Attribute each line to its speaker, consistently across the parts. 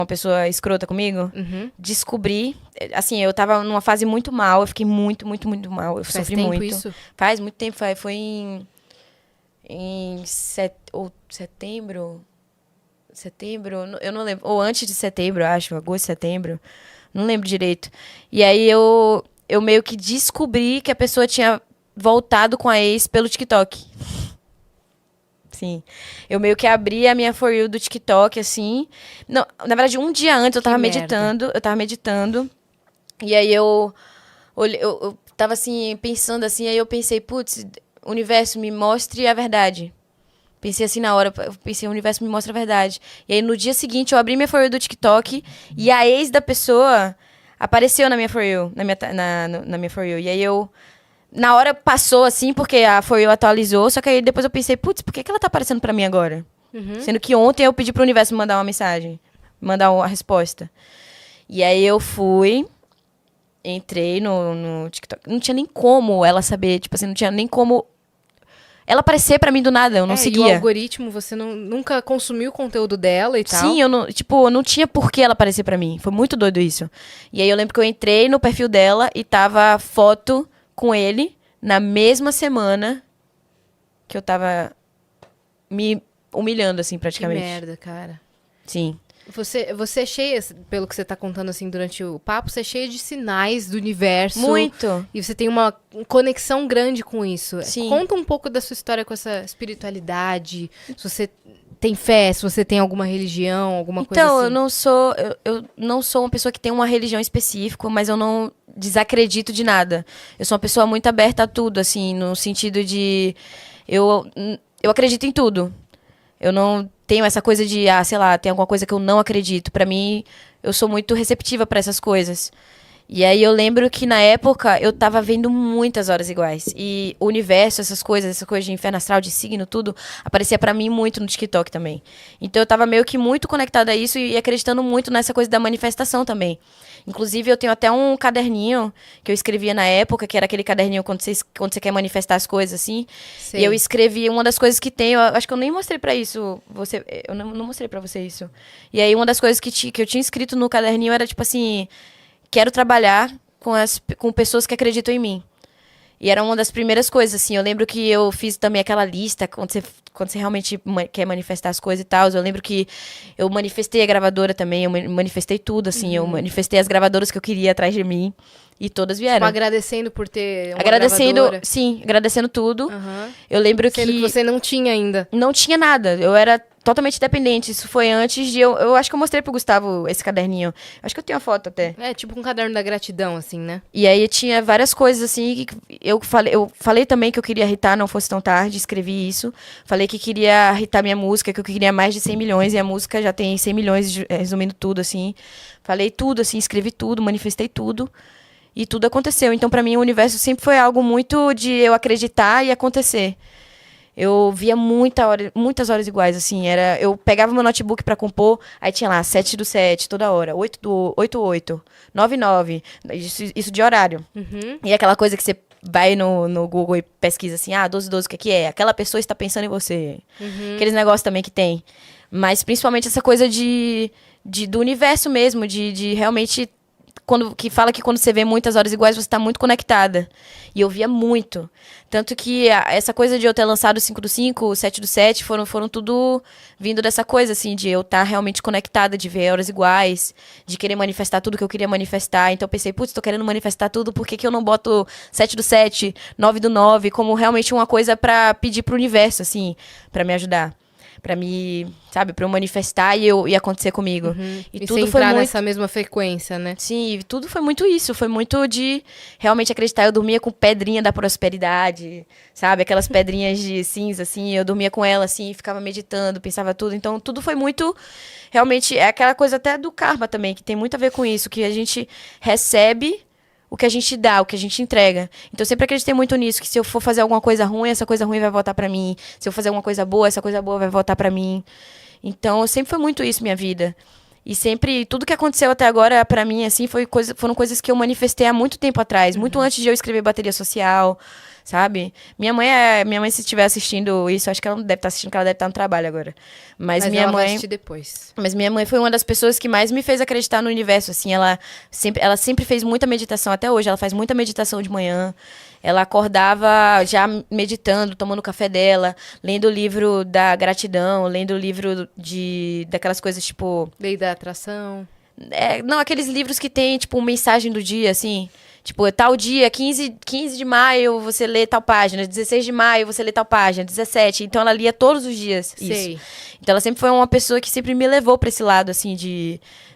Speaker 1: uma pessoa escrota comigo,
Speaker 2: Uhum.
Speaker 1: descobri, assim, eu tava numa fase muito mal, eu fiquei muito, muito, muito mal, eu
Speaker 2: Faz
Speaker 1: sofri
Speaker 2: tempo
Speaker 1: muito.
Speaker 2: isso?
Speaker 1: Faz muito tempo, foi ou setembro, eu não lembro, ou antes de setembro, acho, agosto, setembro, não lembro direito. E aí eu meio que descobri que a pessoa tinha voltado com a ex pelo TikTok. Sim. Eu meio que abri a minha For You do TikTok, assim. Não, na verdade, um dia antes eu
Speaker 2: Que
Speaker 1: tava
Speaker 2: merda.
Speaker 1: meditando. E aí eu tava assim, pensando assim, aí eu pensei, putz, universo, me mostre a verdade. Pensei assim na hora, eu pensei, o universo me mostra a verdade. E aí no dia seguinte eu abri minha For You do TikTok e a ex da pessoa apareceu na minha For You, na minha For You. E aí na hora passou assim, porque a For You atualizou, só que aí depois eu pensei, putz, por que que ela tá aparecendo pra mim agora?
Speaker 2: Uhum.
Speaker 1: Sendo que ontem eu pedi pro universo me mandar uma mensagem, mandar uma resposta. E aí eu fui, entrei no TikTok. Não tinha nem como ela saber, tipo assim, não tinha nem como ela aparecer pra mim do nada, eu não
Speaker 2: E o
Speaker 1: seguia.
Speaker 2: algoritmo, você nunca consumiu o conteúdo dela e tal?
Speaker 1: Sim, eu não tinha por que ela aparecer pra mim. Foi muito doido isso. E aí eu lembro que eu entrei no perfil dela e tava foto com ele na mesma semana que eu tava me humilhando, assim,
Speaker 2: Que
Speaker 1: praticamente.
Speaker 2: merda, cara.
Speaker 1: Sim.
Speaker 2: Você é cheia, pelo que você tá contando assim durante o papo, você é cheia de sinais do universo.
Speaker 1: Muito.
Speaker 2: E você tem uma conexão grande com isso.
Speaker 1: Sim.
Speaker 2: Conta um pouco da sua história com essa espiritualidade. Se você tem fé, se você tem alguma religião, alguma coisa
Speaker 1: Então,
Speaker 2: assim.
Speaker 1: eu não sou uma pessoa que tem uma religião específica, mas eu não desacredito de nada. Eu sou uma pessoa muito aberta a tudo, assim, no sentido de eu eu acredito em tudo. Eu não tenho essa coisa de, sei lá, tem alguma coisa que eu não acredito. Pra mim, eu sou muito receptiva pra essas coisas. E aí eu lembro que na época eu tava vendo muitas horas iguais. E o universo, essa coisa de inferno astral, de signo, tudo, aparecia pra mim muito no TikTok também. Então eu tava meio que muito conectada a isso e acreditando muito nessa coisa da manifestação também. Inclusive, eu tenho até um caderninho que eu escrevia na época, que era aquele caderninho quando você quer manifestar as coisas, assim.
Speaker 2: Sei.
Speaker 1: E eu escrevi uma das coisas que tem, eu acho que eu nem mostrei pra isso, eu não mostrei pra você isso. E aí uma das coisas que eu tinha escrito no caderninho era tipo assim, quero trabalhar com pessoas que acreditam em mim. E era uma das primeiras coisas, assim. Eu lembro que eu fiz também aquela lista, quando você realmente quer manifestar as coisas e tal. Eu lembro que eu manifestei a gravadora também, eu manifestei tudo, assim. Eu manifestei as gravadoras que eu queria atrás de mim. E todas
Speaker 2: Tipo,
Speaker 1: vieram.
Speaker 2: agradecendo por ter uma
Speaker 1: Agradecendo,
Speaker 2: gravadora.
Speaker 1: sim, agradecendo tudo.
Speaker 2: Aham.
Speaker 1: Eu lembro
Speaker 2: Sendo que você não tinha ainda.
Speaker 1: não tinha nada. Eu era totalmente dependente. Isso foi antes de eu acho que eu mostrei pro Gustavo esse caderninho. Acho que eu tenho a foto até.
Speaker 2: É, tipo um caderno da gratidão, assim, né?
Speaker 1: E aí tinha várias coisas assim que eu falei também que eu queria hitar Não Fosse Tão Tarde, escrevi isso. Falei que queria hitar minha música, que eu queria mais de 100 milhões e a música já tem 100 milhões, resumindo tudo assim. Falei tudo assim, escrevi tudo, manifestei tudo. E tudo aconteceu. Então, pra mim, o universo sempre foi algo muito de eu acreditar e acontecer. Eu via muitas horas iguais, assim. Eu pegava meu notebook pra compor, aí tinha lá 7 do 7, toda hora. 8 do 8, 9, 9. Isso de horário.
Speaker 2: Uhum.
Speaker 1: E aquela coisa que você vai no Google e pesquisa assim, 12, 12, o que é? Aquela pessoa está pensando em você. Aqueles negócios também que tem. Mas principalmente essa coisa do universo mesmo, de realmente que fala que quando você vê muitas horas iguais, você está muito conectada. E eu via muito. Tanto que essa coisa de eu ter lançado o 5 do 5, o 7 do 7, foram tudo vindo dessa coisa, assim, de eu estar realmente conectada, de ver horas iguais, de querer manifestar tudo que eu queria manifestar. Então eu pensei, putz, tô querendo manifestar tudo, por que que eu não boto 7 do 7, 9 do 9, como realmente uma coisa pra pedir pro universo, assim, pra me ajudar? Pra me, sabe, pra eu manifestar e acontecer comigo. E
Speaker 2: E
Speaker 1: tudo
Speaker 2: você
Speaker 1: foi
Speaker 2: entrar
Speaker 1: muito.
Speaker 2: nessa mesma frequência, né?
Speaker 1: Sim, e tudo foi muito isso. Foi muito de realmente acreditar. Eu dormia com pedrinha da prosperidade, sabe? Aquelas pedrinhas de cinza, assim. Eu dormia com ela, assim, ficava meditando, pensava tudo. Então, tudo foi muito. Realmente, é aquela coisa até do karma também, que tem muito a ver com isso. Que a gente recebe o que a gente dá, o que a gente entrega. Então, eu sempre acreditei muito nisso. Que se eu for fazer alguma coisa ruim, essa coisa ruim vai voltar pra mim. Se eu fazer alguma coisa boa, essa coisa boa vai voltar pra mim. Então, sempre foi muito isso minha vida. E sempre, tudo que aconteceu até agora, pra mim, assim, foram coisas que eu manifestei há muito tempo atrás. Muito antes de eu escrever Bateria Social, sabe? Minha mãe, se estiver assistindo isso, acho que ela não deve estar assistindo, porque ela deve estar no trabalho agora. Mas minha
Speaker 2: ela vai
Speaker 1: mãe...
Speaker 2: assistir depois.
Speaker 1: Mas minha mãe foi uma das pessoas que mais me fez acreditar no universo, assim, ela sempre fez muita meditação, até hoje, ela faz muita meditação de manhã, ela acordava já meditando, tomando o café dela, lendo o livro da gratidão, lendo o livro daquelas coisas, tipo...
Speaker 2: Lei da atração.
Speaker 1: não, aqueles livros que tem, tipo, mensagem do dia, assim... Tipo, tal dia, 15 de maio, você lê tal página. 16 de maio, você lê tal página. 17. Então, ela lia todos os dias
Speaker 2: Sei.
Speaker 1: isso. Então, ela sempre foi uma pessoa que sempre me levou pra esse lado, assim,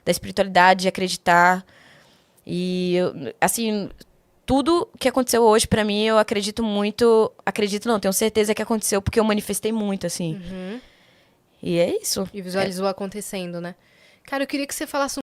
Speaker 1: da espiritualidade, de acreditar. E, assim, tudo que aconteceu hoje, pra mim, eu acredito muito... Acredito não, tenho certeza que aconteceu, porque eu manifestei muito, assim. E é isso.
Speaker 2: E visualizou acontecendo, né? Cara, eu queria que você falasse